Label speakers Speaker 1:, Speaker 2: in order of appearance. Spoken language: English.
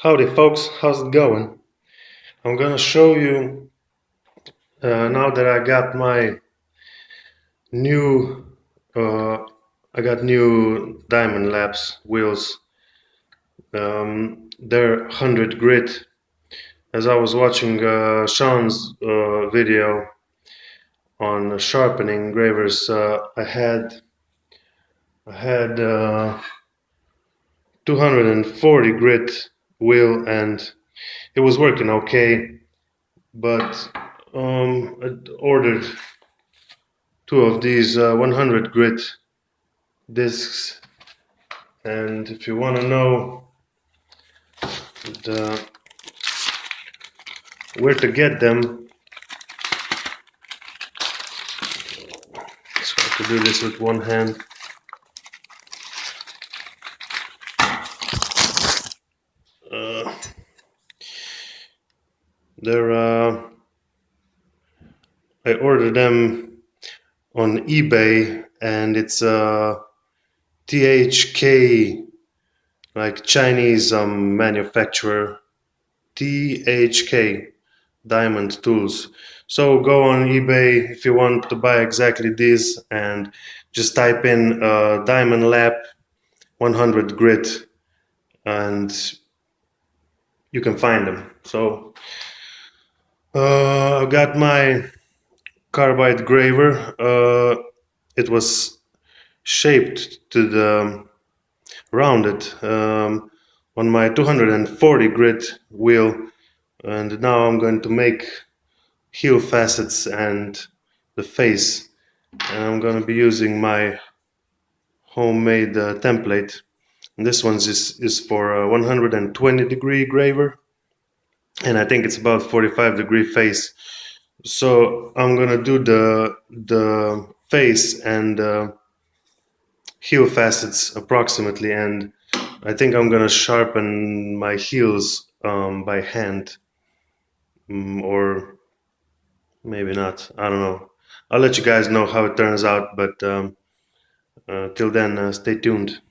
Speaker 1: Howdy folks, how's it going? I'm gonna show you now that I got my new uh, new Diamond Labs wheels. They're 100 grit. As I was watching Sean's video on sharpening engravers, I had 240 grit wheel and it was working okay, but I ordered two of these 100 grit discs, and if you want to know where to get them, let's try to do this with one hand. I ordered them on eBay, and it's THK, like Chinese manufacturer, THK Diamond Tools. So go on eBay if you want to buy exactly this, and just type in Diamond Lab 100 grit and you can find them. So I got my carbide graver. It was shaped to the rounded on my 240 grit wheel, and now I'm going to make heel facets and the face, and I'm going to be using my homemade template, and this one is for a 120 degree graver, and I think it's about 45-degree face. So I'm gonna do the face and heel facets approximately, and I think I'm gonna sharpen my heels by hand, or maybe not, I don't know. I'll let you guys know how it turns out, but till then, stay tuned.